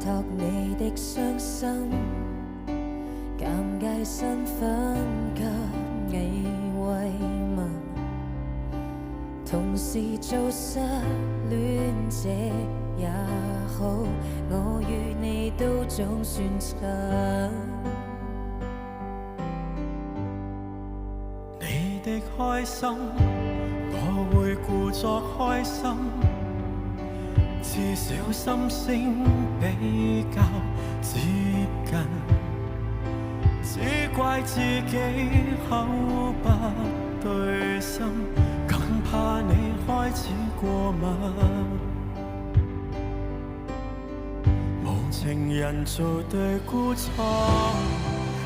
托你的傷心，尷尬身份給你慰問，同時做失戀者也好，我與你都總算襯。你的開心，我會故作開心，至少心聲比較接近。只怪自己口不對心，更怕你開始過敏。無情人做對孤倉，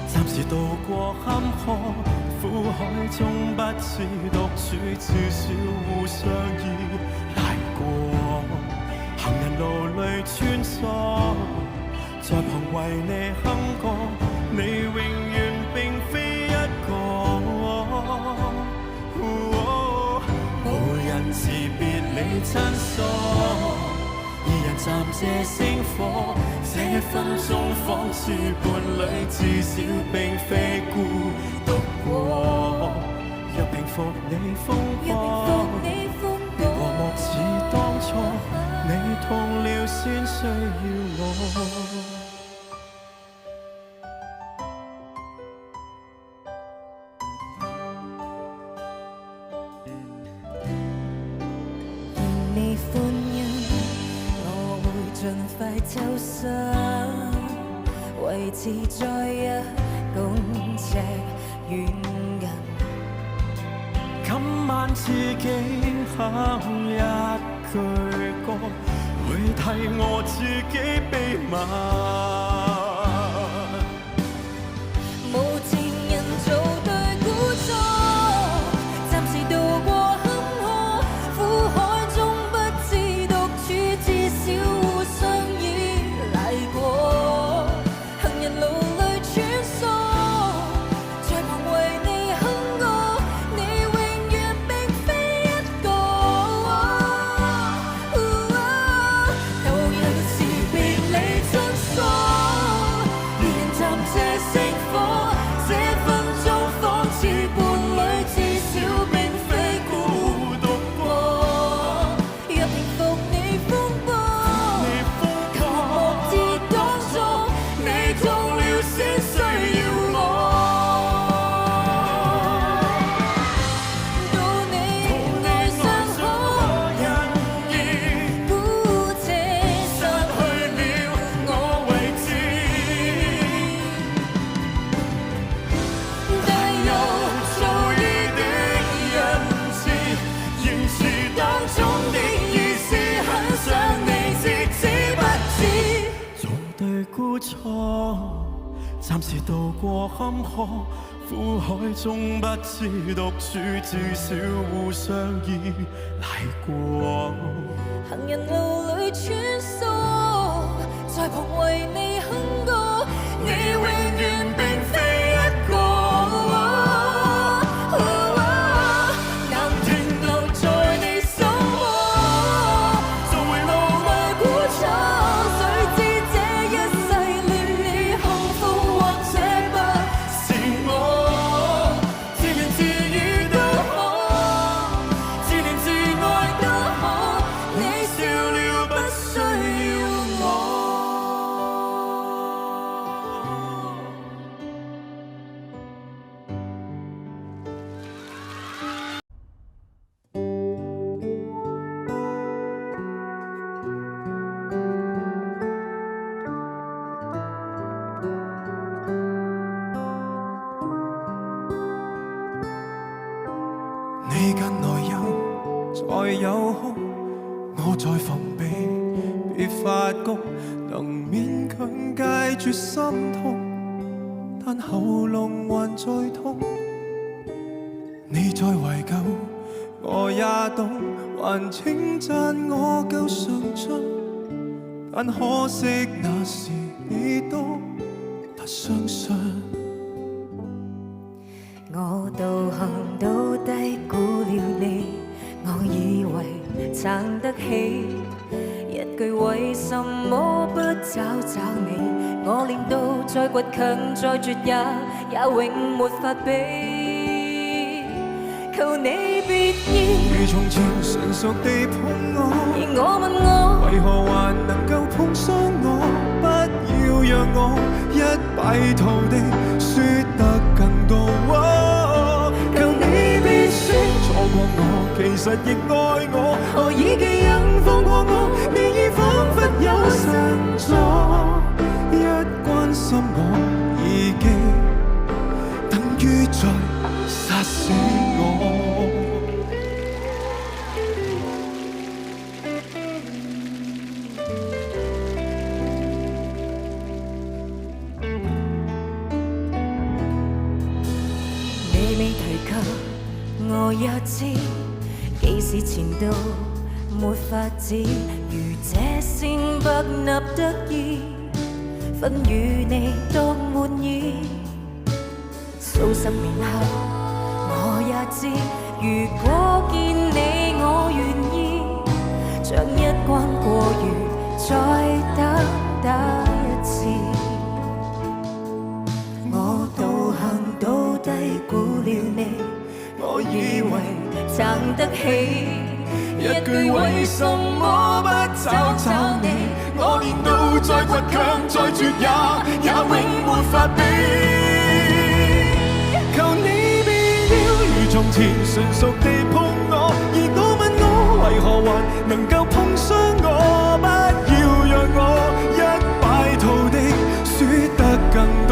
暫時渡過坎坷苦海中，不知獨處，至少互相依賴過。行人路裏穿梭，在旁為你哼歌，你永遠並非一個。無人辭別你親疏，二人暫借星火，這分鐘仿似伴侶，至少並非孤獨過。若平復你風波，如和睦似當初，你痛了先需要我。盡快抽身，維持在1公尺遠近。今晚自己哼一句歌，會替我自己秘密。無情人做對孤錯，暫時渡過坎坷苦海中，不知獨處，至少暫時渡過坎坷苦海中，不知獨處，至少互相依賴過。行人路裏穿梭，在旁為你哼歌，你永遠並非一個。你跟來又再有空，我在防備，別發覺能勉強戒絕心痛，但喉嚨還在痛。你在懷舊，我也懂，還稱讚我夠上進，但可惜那時你都不相信。我道行都低估了你，我以為撐得起，一句為什麼不找找你，我練到再倔強再絕也永沒法比。求你別要如從前純熟地碰我，而我問我為何還能夠碰傷我？不要讓我一敗塗地輸得更多。求你別說錯過我，其實亦愛我。何以記憶放過我？你已彷彿有神助，一關心我已經等於在殺死我。我也知，幾時前度沒法子，如這先不立得意，分與你都滿意。數十年後，我也知，如果見你，我願意將一關過餘，再打一次。我道行都低估了你。我以為撐得起一句為什麼不找找你，我練到再倔強再絕也永沒法比。求你別要如從前純熟地碰我，而我問我為何還能夠碰傷我？不要讓我一敗塗地輸得更多。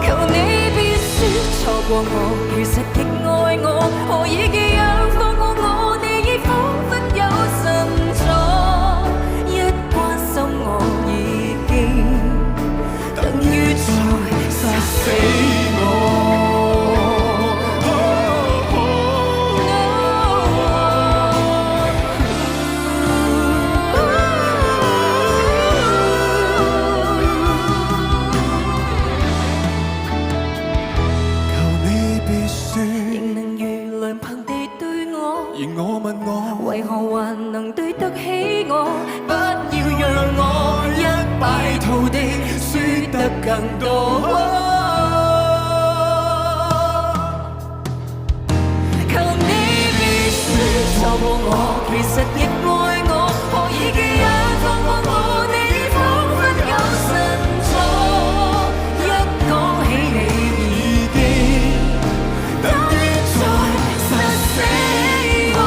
求你別說錯過我，其實亦愛我。何以記憶放過我？你已彷彿有神助，一關心我已經等於在殺死我。為何還能對得起我？不要讓我一敗塗地輸得更多。求你別說錯過我，其實亦愛我。何以記憶放過我？你已彷彿有神助，一講起你已經等於在殺死我。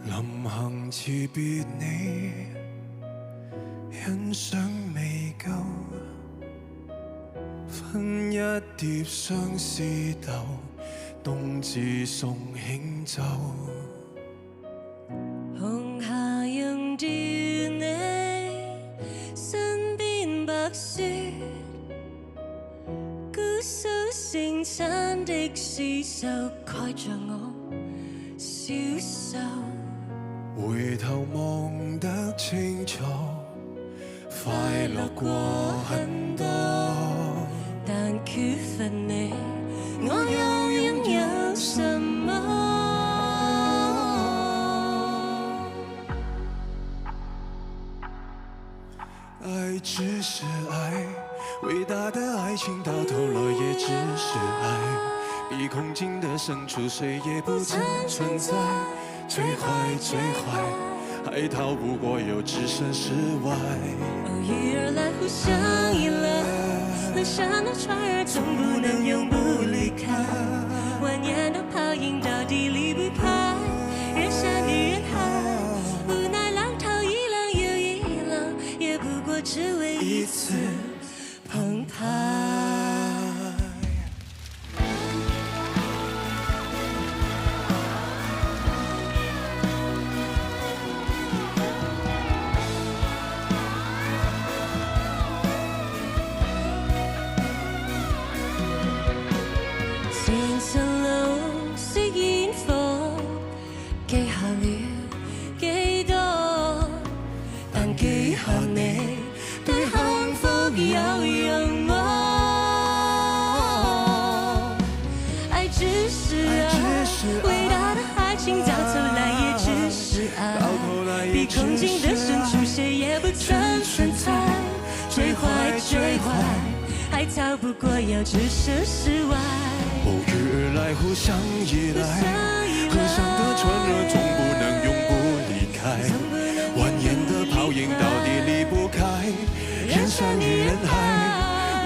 臨行辭別你，欣賞未夠，分一碟相思豆，冬至送輕酒。紅霞映住你身邊白雪，孤守聖餐的屍首蓋着我消瘦。回頭望得清楚，快樂過很多，但缺乏你，我又擁有什麼？愛只是愛，偉大的愛情到頭來也只是愛，比空境的深處誰也不曾存在。最壞最壞，还逃不过又置身事外。偶遇而来，互相依赖，能像那船儿，总不能永不离开。蜿蜒的泡影，到底离不开人山与人海。无奈浪涛一浪又一浪，也不过只为一次澎湃。千層路飾煙火，記下了幾多？但記下你對幸福有仰望。愛只是愛，偉大的愛情到頭來也只是愛。比空境的深處，誰也不曾存在。最壞最壞，還逃不過要置身事外。偶遇而來，互相依賴，河上的船兒總不能永不離開。蜿蜒的泡影到底離不開人山與人海。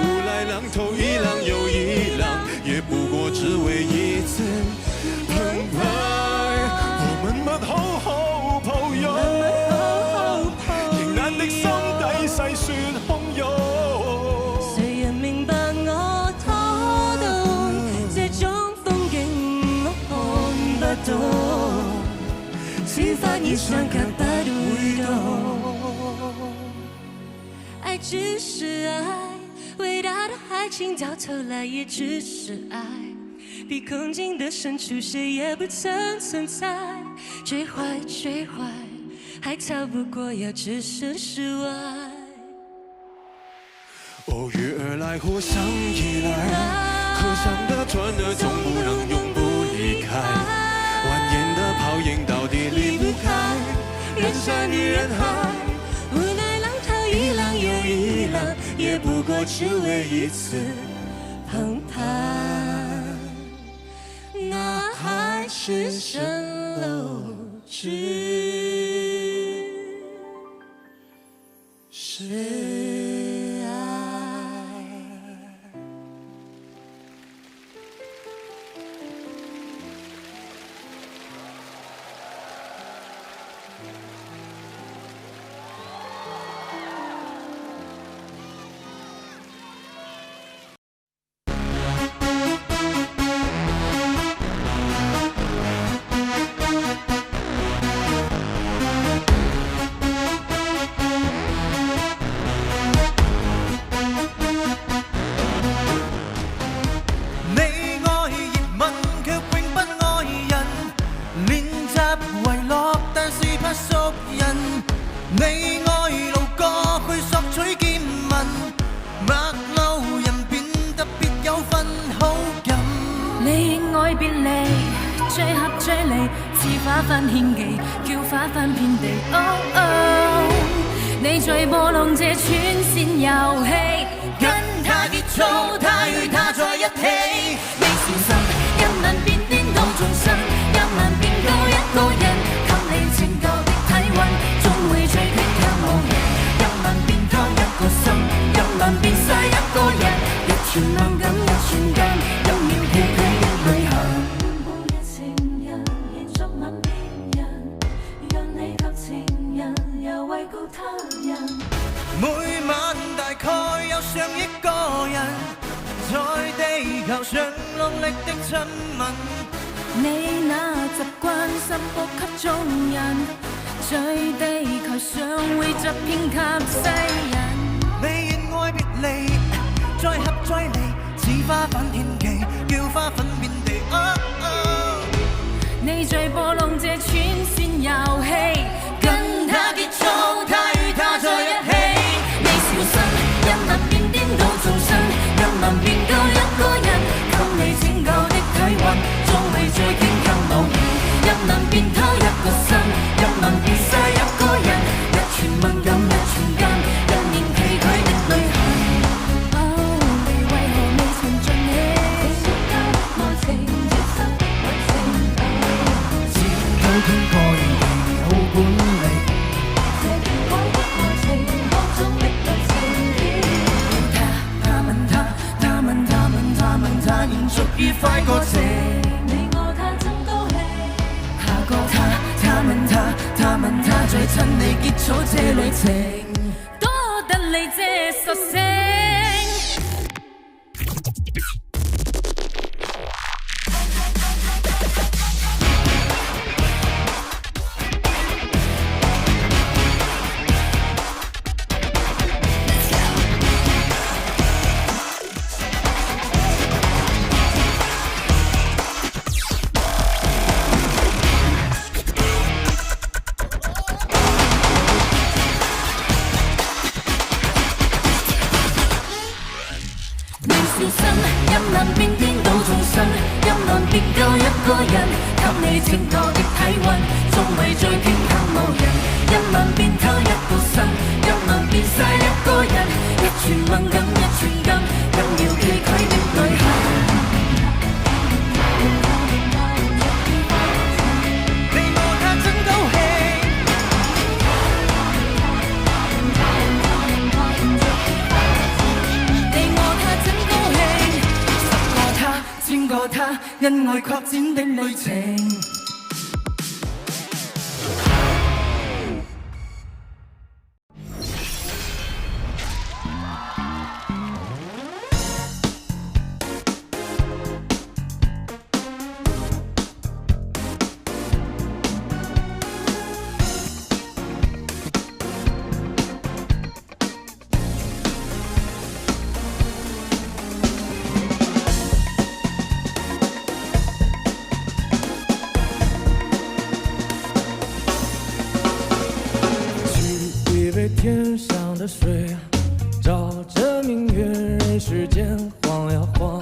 無奈浪頭一浪又一浪，也不過只為一次澎湃。我們勿好好抱擁，仍難的心底細說洶湧。心法已傷感不會懂，愛只是愛，偉大的愛情到頭來也只是愛。比空境的深處，誰也不曾存在。最壞最壞，還逃不過要置身事外。偶遇而來，互相依賴，河上的船兒總不能永不離開。蜿蜒的泡影到底離不開人山與人海。無奈浪淘一浪又一浪，也不過只為一次澎湃。那還是蜃樓之是愛。你愛路過去索取見聞，陌路人變得別有份好感。你愛別離，最合最離，似花瓣獻技，叫花瓣遍地。Oh oh， 你在波浪這串線遊戲，跟他結束，他與他在一起。你小心，一吻便顛倒眾生，一吻便救一個人，給你拯救的體溫，終會最缺卻無人。一吻便偷一個心，一吻便殺一個人，一寸猛感一瞬間，一秒崎嶇的旅行。半夜情人延續吻別人，讓你及情人又慰告他人。每晚大概有上億個人，在地球上落力的親吻。你那習慣散播給眾人，在地球上會集遍給世人。你願愛別離，再合再離，似花瓣獻技，叫花粉遍地。Oh, oh， 你在波浪這串線遊戲，跟他結束，他與他在一起。你小心，一吻便顛倒眾生，一吻便救一個人，給你拯救的體溫，終會最堅強無言。一吻便偷一個心，一吻便殺一個人，一寸敏感一瞬間，一年崎嶇的旅行。哦，你為何未曾盡興？你說交愛情，這生為情。只有天過異地，好過再親你結束這旅程，多得你這索性。小心，一晚變顛倒眾生，一晚變夠一個人，給你情過的體溫，縱為最傾刻無人。一晚變偷一個心，一晚變晒一個人，一寸敏感一寸金，更要崎嶇的旅行。你我他真高興。千個他，因愛擴展的旅程。天上的水照着明月，人世间晃呀晃，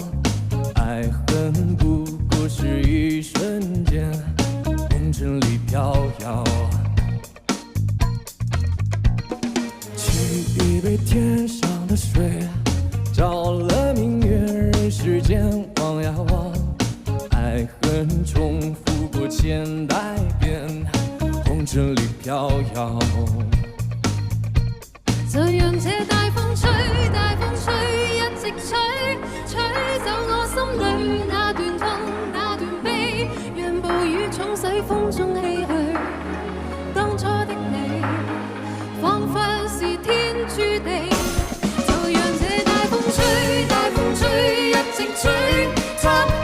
爱恨不过是一瞬间，红尘里飘摇。沏一杯天上的水，照了明月，人世间晃呀晃，爱恨重复过千代遍，红尘里飘摇。就讓這大風吹，大風吹，一直吹，吹走我心裏那段痛，那段悲，讓暴雨沖洗風中唏噓。當初的你，彷彿是天注定。就讓這大風吹，大風吹，一直吹，漆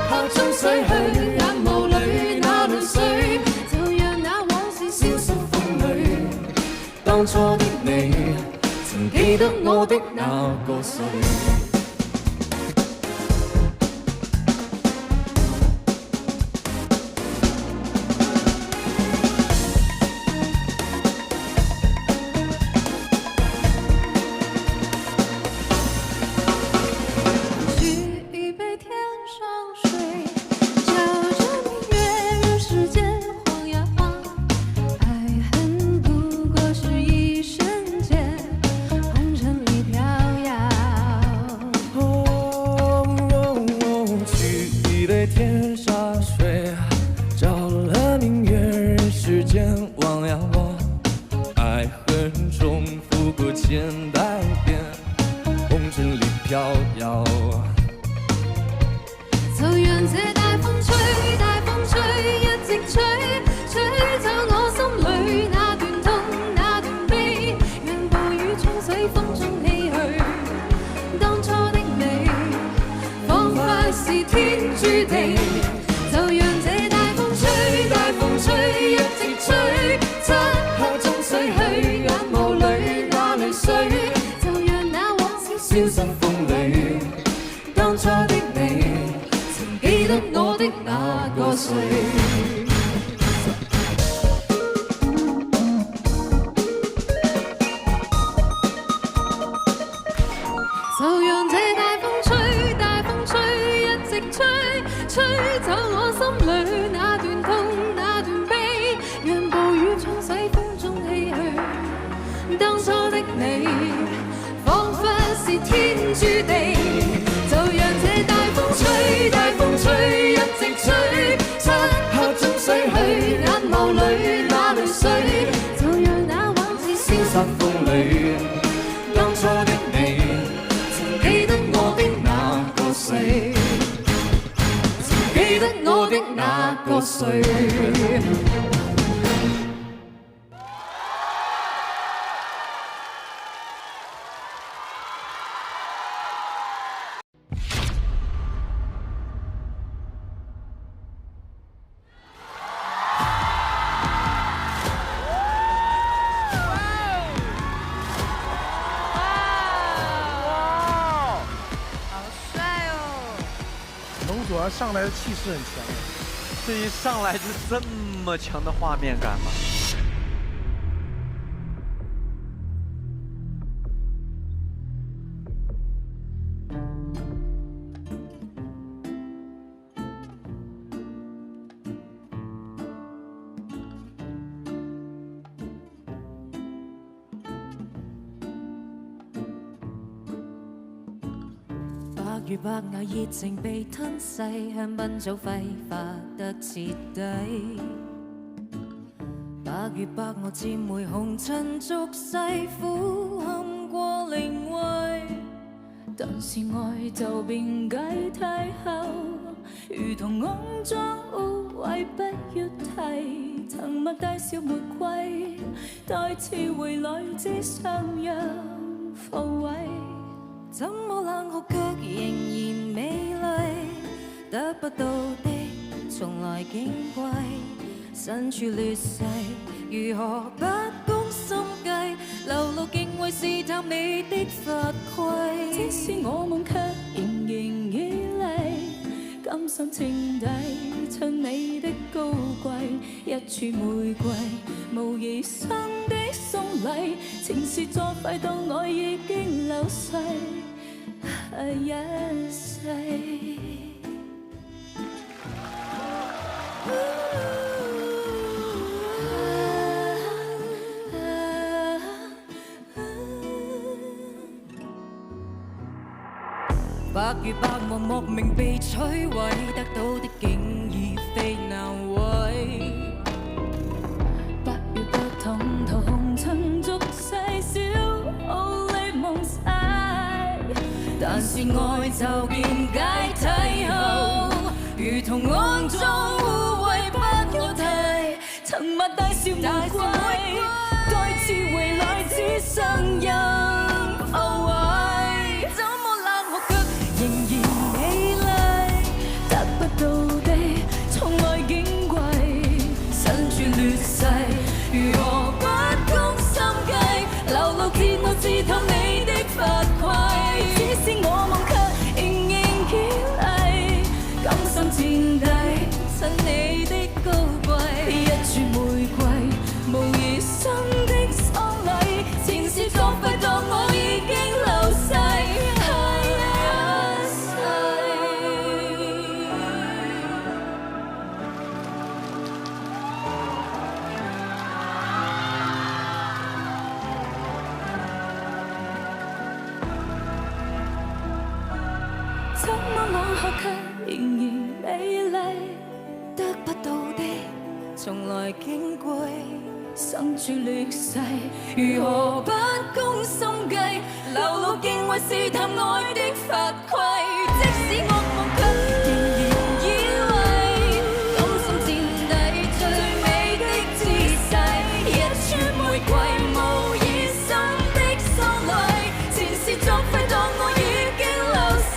黑中逝去，眼眸裏那淚水，就讓那往事消失風裏。當初的你。記得我的那個誰？天沙水，照了明月，人世间望呀望，爱恨重复过千代遍，红尘里飘摇。就讓這大風吹，大風吹，一直吹，吹走我心裏那段痛，那段悲，讓暴雨沖洗風中唏噓。當初的你，彷彿是天注定。就讓這大風吹，大風吹，一直吹，漆黑中逝去，眼眸裏那淚水，就讓那往事消失風裏。當初的你，曾記得我的那個誰？就讓這大風吹，大風吹，一直吹，吹走我心裏那段痛，那段悲，讓暴雨沖洗風中唏噓。當初的你，彷彿是天注定。就讓這大風吹，大風吹，一直吹，漆黑中逝去，眼眸裏那淚水，就讓那往事消失風裏。當初的你，曾記得我的那個誰？曾記得我的那個誰？像上来的气势很强。这一上来就这么强的画面感吗？百如白牙熱情被吞噬，香檳早揮發得徹底。百如白鵝漸回紅塵俗世，苦陷過靈位。但是愛就變解體後，如同骯髒污穢不要提。曾默大笑玫瑰，待次回來只相讓復位。怎麼冷酷卻仍然美麗，得不到的從來矜貴，身處劣勢如何不攻心計，流露敬畏試探你的法規。即使我夢卻仍然依賴，甘心情底襯你的高貴，一柱玫瑰無疑生的送禮，情是作廢到我已經流逝。一世，百如白茫莫名被摧毀，得到的竟已非難為。百如白藤桃紅塵俗世，小奧利夢晒。但是愛就見解體後，如同骯髒污穢不要提。曾默大笑玫瑰，待次回來只剩任後位。怎麼冷酷卻仍然美麗，得不到的從來矜貴，身處劣勢如何不攻心計，流露揭露刺透你的法規。是我夢卻仍然堅毅，甘心墊底襯你的高貴，一柱玫瑰無疑生的喪禮，前事作廢當我已經流逝。怎麼冷酷卻仍然美麗，得不到的從來矜貴，身處劣勢如何不攻心計，流露敬畏試探愛的法規。即使惡夢卻仍然依偎，甘心墊底最美的姿勢，一串玫瑰無疑心的喪禮，前事作廢當我已經流逝。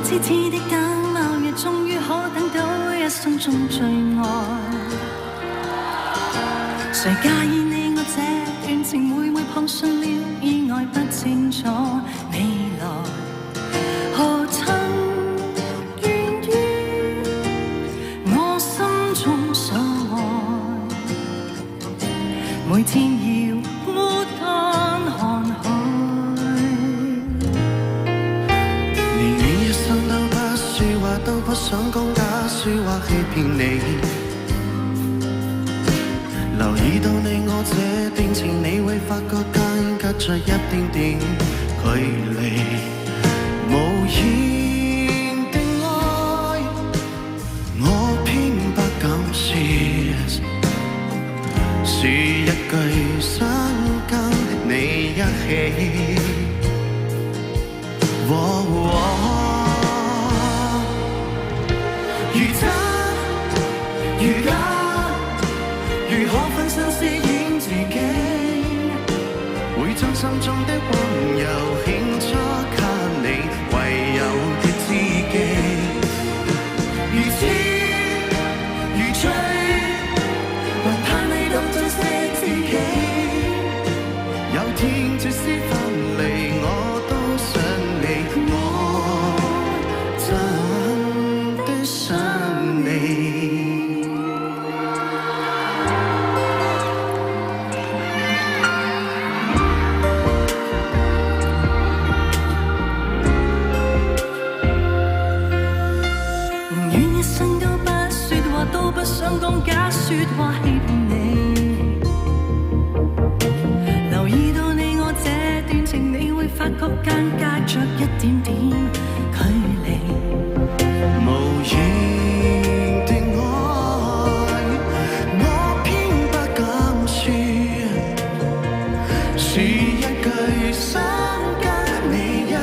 痴痴的等某日，終於可等到一生中最愛。誰介意你我這段情每每碰上了意外不清楚未來，何曾願於我心中所愛，每天要孤單看海。寧願一生都不說話，都不想講假説話欺騙你。留意到你我這段情，你會發覺間隔着一點點距離。無言的愛，我偏不敢説，是一句想跟你一起。如真如假，如何分身飾演自己，會將心中的溫柔獻出給你，唯有的知己。如痴如醉，還盼你懂珍惜自己。有天即使分離，我都想你，我真的想你。都不想講假説話欺騙你，留意到你我這段情，你會發覺間隔着一點點距離。無言的愛，我偏不敢説，是一句想跟你一起。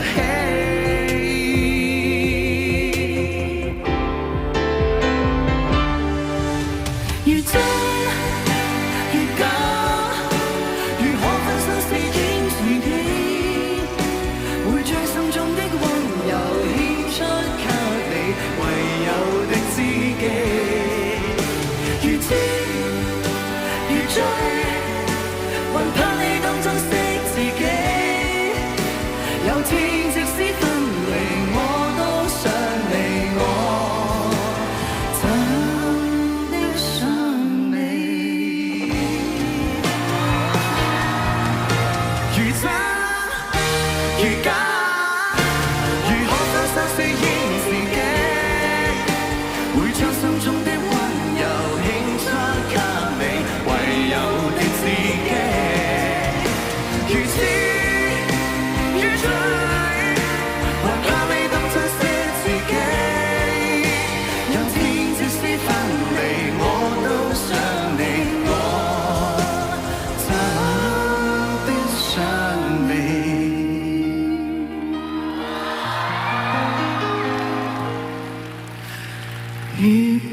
如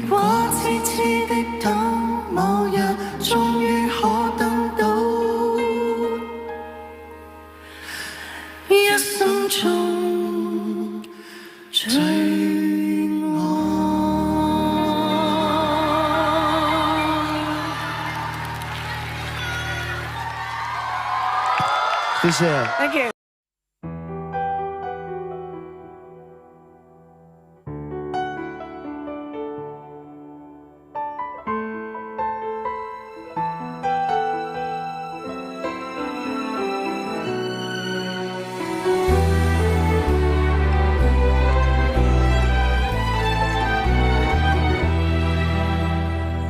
果痴痴的等，某日終於可等到，一生中最愛。謝謝。Thank you。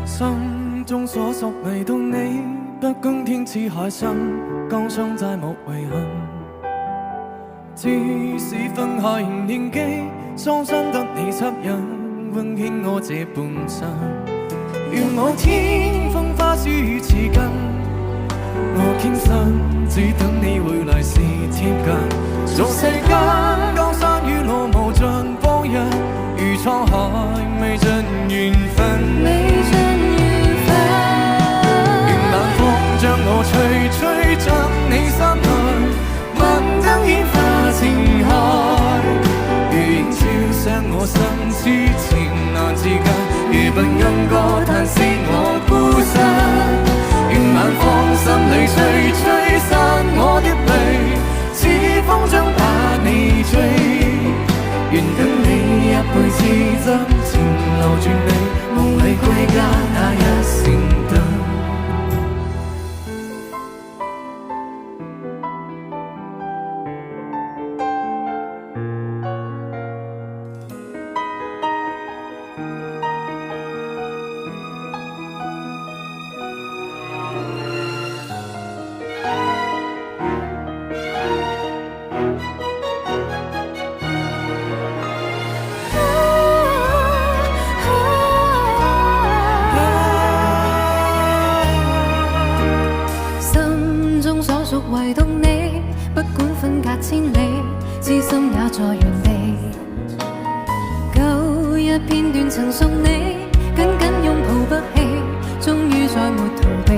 心中所屬迷到你，不公天似海深，江上再無遺憾。只是分開年紀，雙身得你吸引，溫馨我這半生。願某天風花雪雨似根，我傾身，只等你回來時貼近。做世間江山與路無盡風日，如滄海未盡緣分。將我吹吹進你心內，問燈煙花情海，如映照亮我心痴情難自禁，如不暗歌嘆息我孤身，願晚風心裏吹吹。片段曾送你，緊緊擁抱不棄，終於再沒逃避。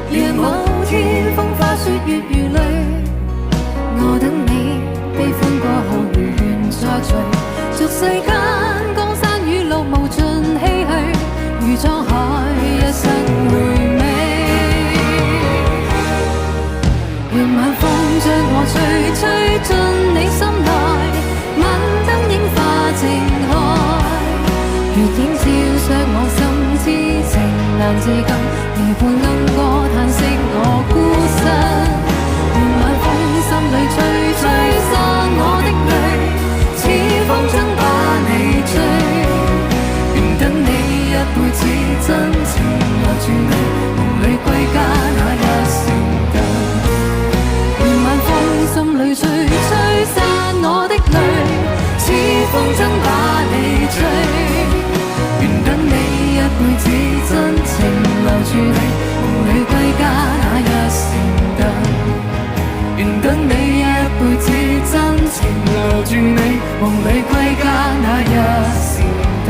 若某天風花雪月如淚，我等你悲歡過後如願再聚。俗世間江山雨露無盡唏噓，如滄海一生回味。願晚風將我吹，吹進你心內，晚燈映化靜海。月影照亮我心，痴情難自禁，夜半暗歌嘆息我孤身。願晚風心裏吹，吹散我的淚，似風箏把你追。願等你一輩子真情留住你，夢裏歸家那一瞬間。願晚風心裏吹，吹散我的淚，似風箏把你追。願等你一輩子真情留住你，夢裏歸家那一瞬間。願等你一輩子真情留住你，夢裏歸家那一瞬間。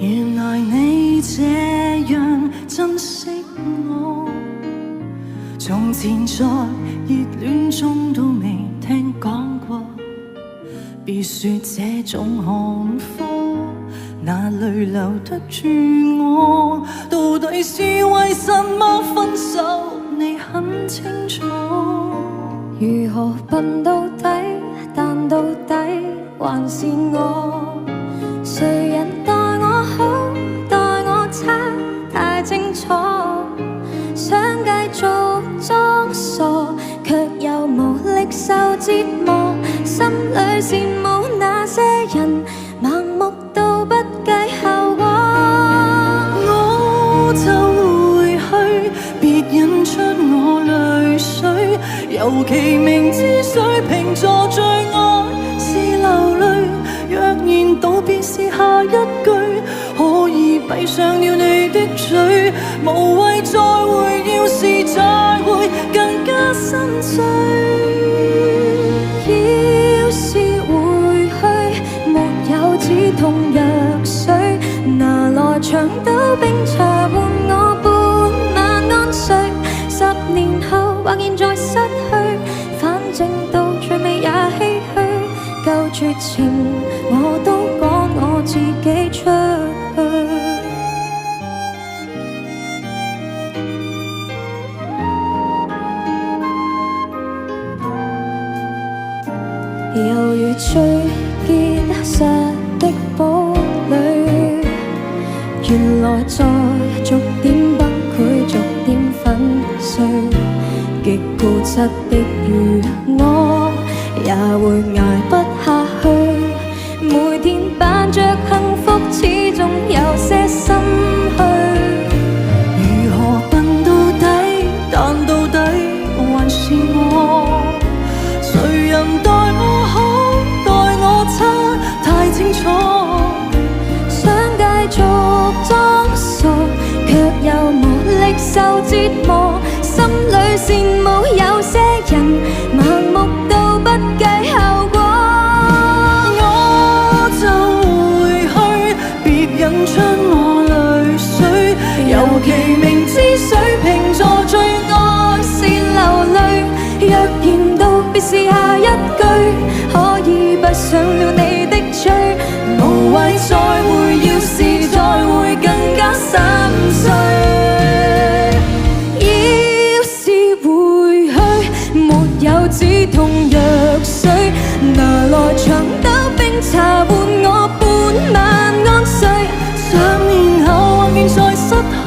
原來你這樣珍惜我，從前在熱戀中都未聽講過。別說這種看法，哪裏留得住我？到底是為什麼分手？你很清楚。如何笨到底，但到底還是我。誰人待我好，待我差，太清楚。想繼續裝傻，卻又無力受折磨。心裏羨慕那些人，盲目到不計後果。我就回去，別引出我淚水。尤其明知水瓶座最愛是流淚。若然道別是下一句，可以閉上了你的嘴，無謂再會，要是再會更加心碎。要是回去，沒有止痛藥水，拿來長島冰茶換我半晚安睡。10年後或現在失去，反正到最尾也唏噓。夠絕情我都趕我自己出去。猶如最結實的堡壘，原來在逐點崩潰，逐點粉碎。極固執的如我，也會捱不下去。每天扮着幸福，始終有些心虛。如何笨到底，但到底還是我。誰人待我好，待我差，太清楚。想繼續裝傻，卻又無力受折磨。心裏羨慕有些人，盲目到不計後果。我就回去，別引出我淚水。尤其明知水瓶座最愛是流淚。若然道別是下一句，可以閉上了你的嘴，無謂再會，要是再會更加心碎。有止痛藥水，拿來長島冰茶換我半晚安睡。10年後或現在失去，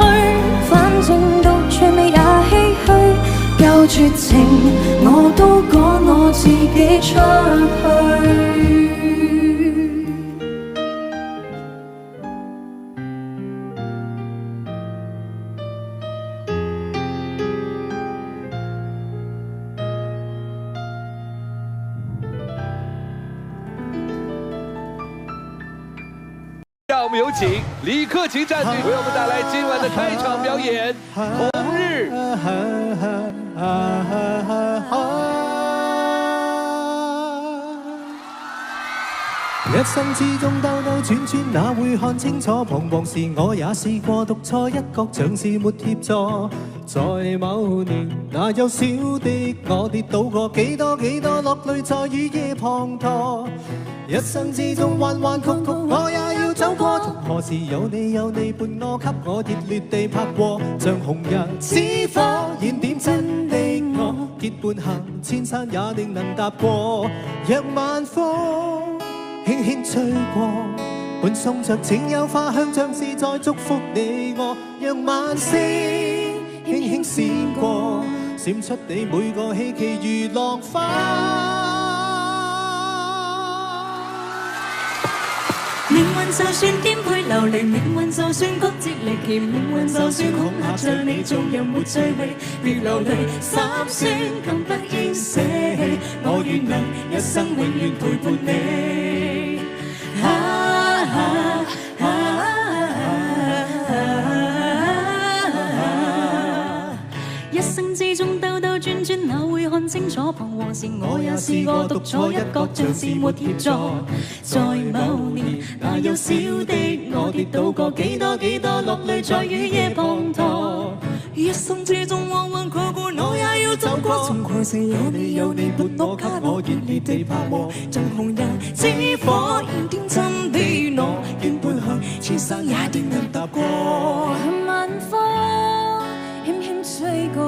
我们有请李克勤战队为我们带来今晚的开场表演《红日》。一生之中兜兜轉轉，哪會看清楚？彷徨時我也試過獨坐一角，像是沒協助。在某年，那幼小的我跌倒過幾多落淚在雨夜滂沱。一生之中彎彎曲曲，我也要走過。從何時有你伴我，給我熱烈地拍過，像紅日之火燃點真的我，結伴行千山也定能踏過。若晚風輕輕吹過，伴送着清幽花香，像是在祝福你我。讓晚星輕輕閃過，閃出你每個希冀如浪花。命運就算顛沛流離，命運就算曲折離奇，命運就算恐嚇着你做人沒趣味，別流淚，心酸更不應捨棄，我願能一生永遠陪伴你。一生之中兜兜轉轉，哪會看清楚？彷徨時我也試過獨坐一角，像是沒協助。在某年，那幼小的我跌倒過幾多落淚在雨夜滂沱。一生之中彎彎曲曲，我也要走過。從何時有你伴我，給我熱烈地拍和，像紅日之火燃點真的我，願伴行千山也定能踏過。晚風輕輕吹過，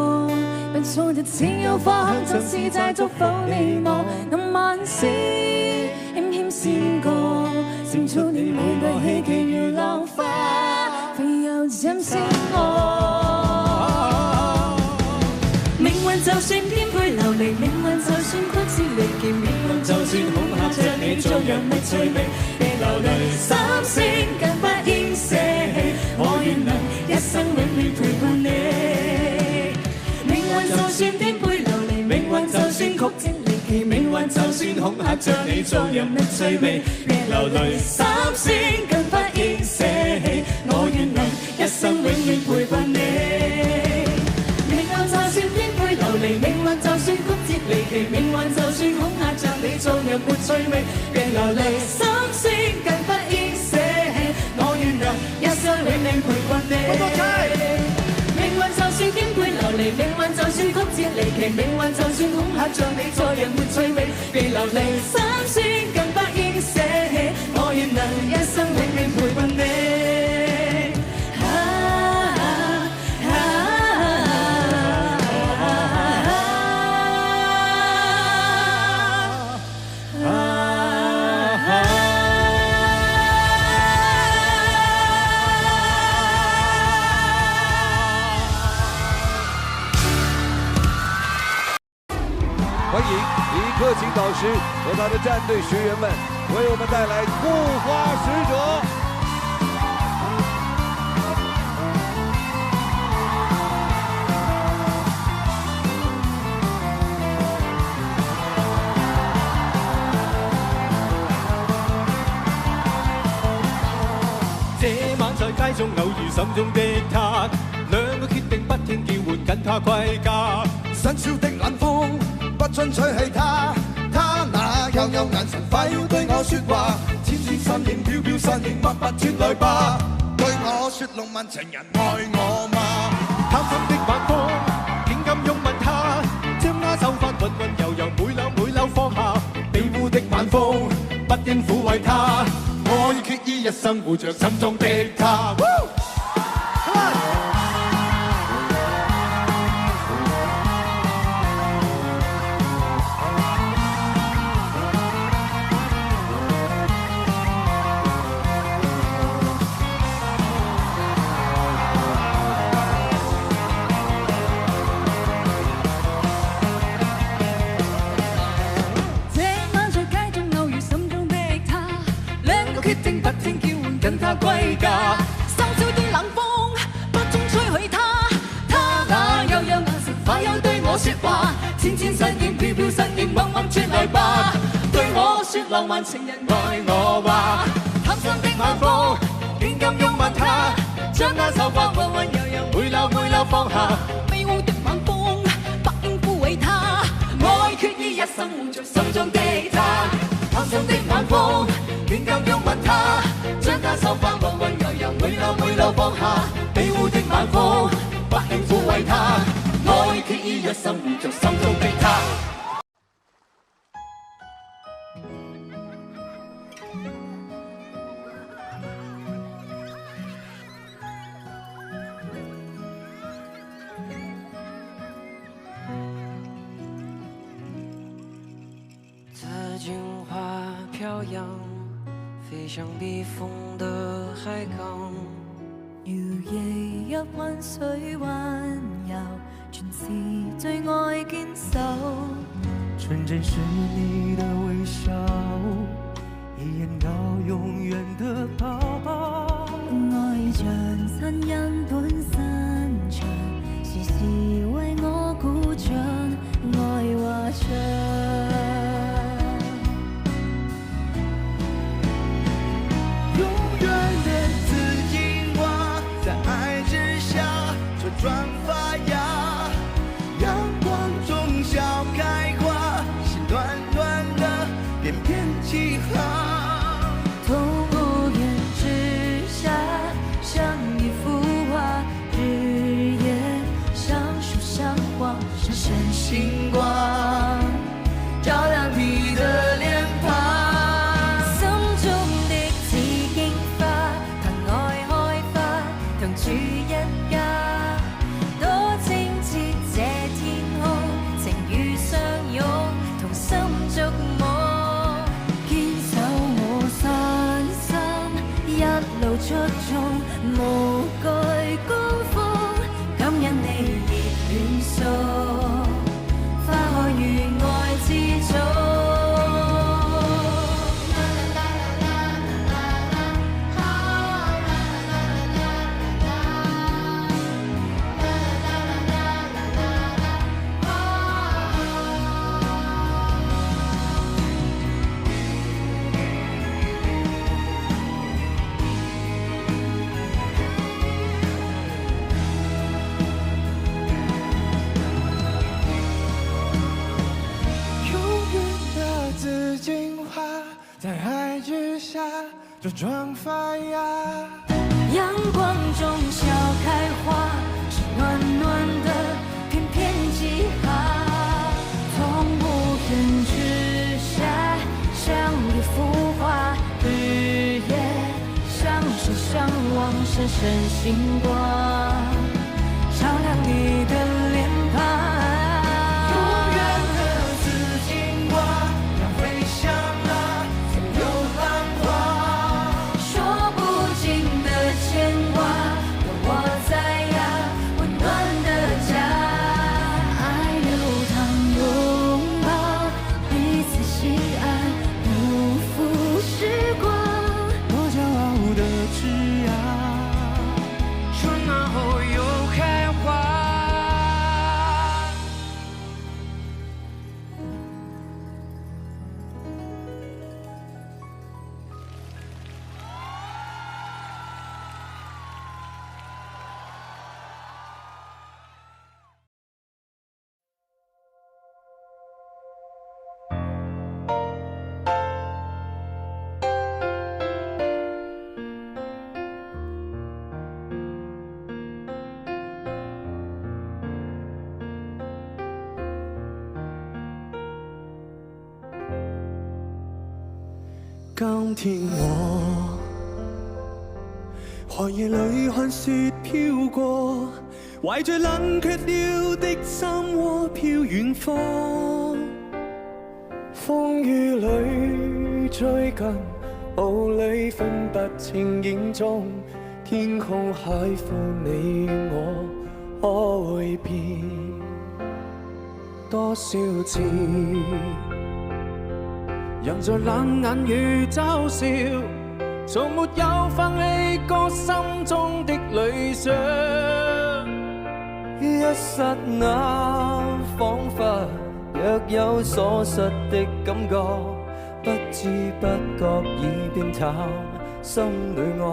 伴送着清幽花香，像是在祝福你我。那晚星輕輕閃過，閃出你每個希冀如浪花，飛又漸閃我。命運就算顛沛流離，命運就算曲折離奇，命運就算恐嚇着你做人沒趣味，別流淚，心聲更不應捨棄，我願能一生永遠陪伴你。命運就算顛沛流離，命運就算曲折離奇，命運就算恐嚇着你做人沒趣味，別流淚，心聲更不應捨棄，我願能一生永遠陪伴你。命運就算曲折離奇，命運就算恐嚇着你做人沒趣味，別流淚，心酸更不應捨棄，我願能一生永遠陪伴你。命運就算顛沛流離，命運就算曲折離奇，命運就算恐嚇着你做人沒趣味，別流淚，心酸更不應捨棄，我願能一生永遠陪伴你。欢迎李克勤导师和他的战队学员们为我们带来护花使者。這晚在街中偶遇心中的他，兩個決定不聽叫喚跟他歸家。新潮的冷風不准吹起他，他那幽幽眼神快要對我說話，纖纖身影飄飄身影默默傳來吧，對我說浪漫情人愛我嗎？貪心的晚風竟敢擁吻他，將那秀髮溫溫柔柔每縷放下，被污的晚風不應撫慰他，我已決意一生護着心中的他。跟他歸家，深宵的冷風不中吹去他，他那幽幽眼神快有對我說話，纖纖身影飄飄身影默默傳來吧，對我說浪漫情人愛我話，貪心的晚風敢擁吻他，將那手法溫溫柔柔，每縷每縷放下。飛舞的晚風，百應撫慰他，愛決意一生護着心中的他。貪心的晚風，亂咁擁吻他，將那手法溫溫柔柔，每縷每縷放下。飛舞的晚風，百應撫慰他，愛決意一生護着心中的他。在金花飘扬，飛向避風的海港。搖曳入溫水環遊，全是最愛堅守。純真是你的微笑，一眼到永遠的抱抱。愛像親人般伸長，時時為我鼓掌，愛話長。永遠的紫荊花，在愛之下茁壯發芽，陽光中笑開花，心暖暖的翩翩起航。同無言之下，像一幅畫，日夜相守相望，閃閃星光，照亮你的臉龐。心中的紫荊花，憑愛開花，同處一家。多清澈這天空，情與相擁，同心觸摸，堅守我信心，一路出眾，無懼高峰，感恩你熱戀訴，花開如愛之中。在愛之下茁壯發芽，陽光中笑開花，是暖暖的翩翩起航。從無人之下，像一幅畫，日夜相守相望，閃閃星光，照亮你的臉龐。今天我寒夜裏看雪飄過，懷着冷卻了的心窩飄遠方。風雨裏追近，霧裏分不清影蹤，天空海闊你我可會變多少次？人在冷眼與嘲笑，從沒有放棄過心中的理想。一剎那，彷彿若有所失的感覺，不知不覺已變淡，心裏愛。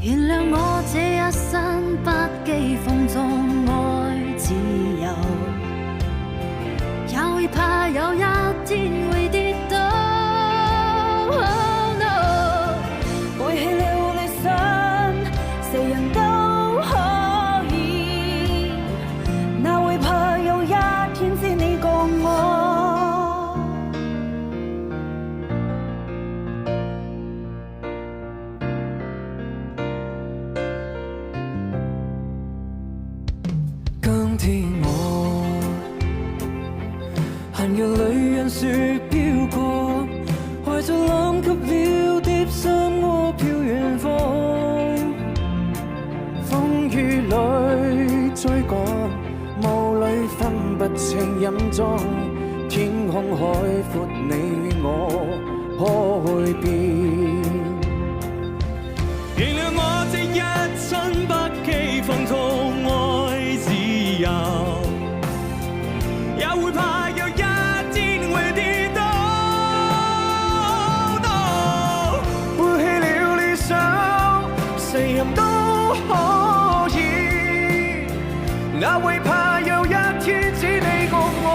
原諒我這一生不羈放縱愛自由，也會怕有一天會跌倒。Oh no， 背棄了理想，誰人都可以，哪會怕有一天知你共我。今天我行入女人雪飄過，懷着攬給了碟心窩飄遠方，風雨裏追趕，霧裏分不清飲妝，天空海闊你我可變。原諒我這一生不羈放縱愛自由，也會怕有一天會跌倒。背棄了理想，誰人都可以，哪會怕有一天只你共我。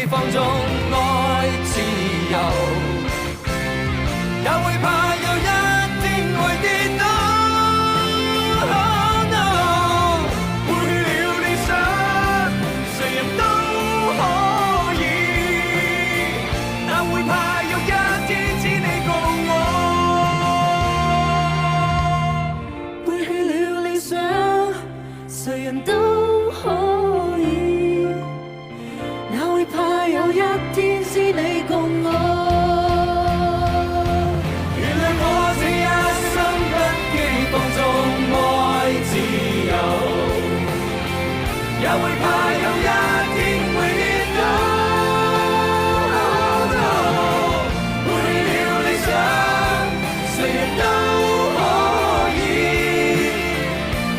放縱愛自由，也會怕有一天會跌倒。Oh no， 背棄了理想，誰人都可以，哪會怕有一天只你共我。背棄了理想，誰人都可以，怕有一天是你共我。原諒我這一生不羈放縱愛自由，也會怕有一天會跌倒。Oh no， 背棄了理想，誰人都可以，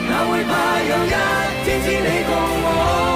哪會怕有一天只你共我。